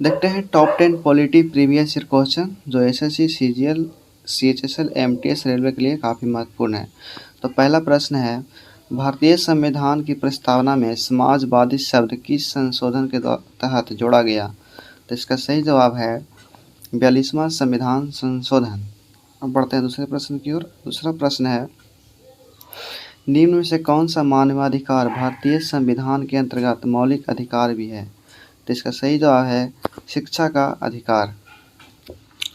देखते हैं top 10 polity previous year question जो SSC, CGL, CHSL, MTS railway के लिए काफ़ी महत्वपूर्ण है। तो पहला प्रश्न है, भारतीय संविधान की प्रस्तावना में समाजवादी शब्द किस संशोधन के तहत जोड़ा गया? तो इसका सही जवाब है 42वां संविधान संशोधन। अब बढ़ते हैं दूसरे प्रश्न की ओर। दूसरा प्रश्न है, निम्न में से कौन सा मानवाधिकार भारतीय संविधान के अंतर्गत मौलिक अधिकार भी है? तो इसका सही जवाब है शिक्षा का अधिकार।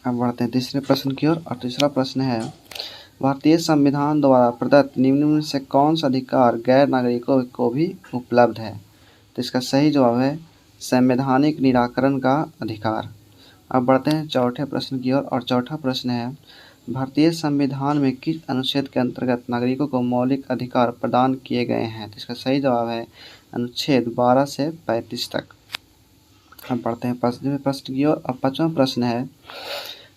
अब बढ़ते हैं तीसरे प्रश्न की ओर। और तीसरा प्रश्न है, भारतीय संविधान द्वारा प्रदत्त निम्न में से कौन सा अधिकार गैर नागरिकों को भी उपलब्ध है? तो इसका सही जवाब है संवैधानिक निराकरण का अधिकार। अब बढ़ते हैं चौथे प्रश्न की ओर। और चौथा प्रश्न है, भारतीय संविधान में किस अनुच्छेद के अंतर्गत नागरिकों को मौलिक अधिकार प्रदान किए गए हैं? तो इसका सही जवाब है अनुच्छेद 12 से 35 तक। अब बढ़ते हैं पांचवें प्रश्न की ओर। अब पांचवा प्रश्न है,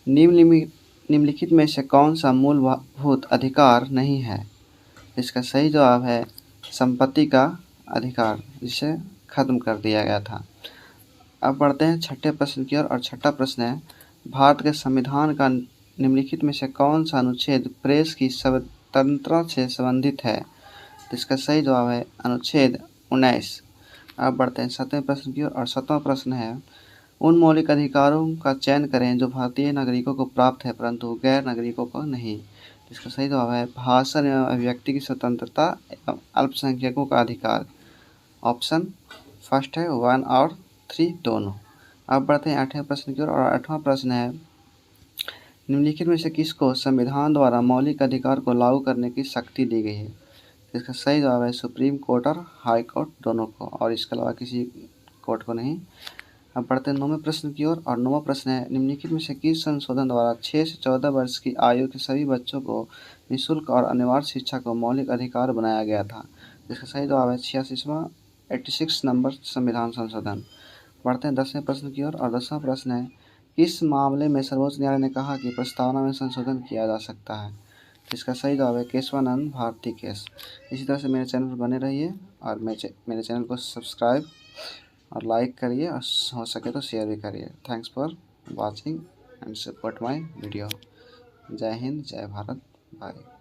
निम्नलिखित में से कौन सा मूलभूत अधिकार नहीं है? इसका सही जवाब है संपत्ति का अधिकार, जिसे खत्म कर दिया गया था। अब बढ़ते हैं छठे प्रश्न की ओर। और छठा प्रश्न है, भारत के संविधान का निम्नलिखित में से कौन सा अनुच्छेद प्रेस की स्वतंत्रता से संबंधित है? तो इसका सही जवाब है अनुच्छेद 19। अब बढ़ते हैं सातवें प्रश्न की ओर। और सातवां प्रश्न है, उन मौलिक अधिकारों का चयन करें जो भारतीय नागरिकों को प्राप्त है परंतु गैर नागरिकों को नहीं। इसका सही जवाब है भाषण एवं अभिव्यक्ति की स्वतंत्रता एवं अल्पसंख्यकों का अधिकार। ऑप्शन फर्स्ट है 1 और 3 दोनों। अब बढ़ते हैं आठवें प्रश्न की ओर। और आठवां प्रश्न है, निम्नलिखित में से किसको संविधान द्वारा मौलिक अधिकार को लागू करने की शक्ति दी गई है? इसका सही जवाब है सुप्रीम कोर्ट और हाई कोर्ट दोनों को, और इसके अलावा किसी कोर्ट को नहीं। अब बढ़ते हैं नौवें प्रश्न की ओर। और नौवां प्रश्न है, निम्नलिखित में से किस संशोधन द्वारा 6 से 14 वर्ष की आयु के सभी बच्चों को निःशुल्क और अनिवार्य शिक्षा को मौलिक अधिकार बनाया गया था? इसका सही जवाब है 86वां 86 नंबर संविधान संशोधन। बढ़ते हैं 10वें प्रश्न की ओर। और 10वां प्रश्न है, किस मामले में सर्वोच्च न्यायालय ने कहा कि प्रस्तावना में संशोधन किया जा सकता है? इसका सही जवाब है केशवानंद भारती केस। इसी तरह से मेरे चैनल पर बने रहिए और मेरे चैनल को सब्सक्राइब और लाइक करिए और हो सके तो शेयर भी करिए। Thanks for watching and support my video. जय हिंद, जय भारत, बाय।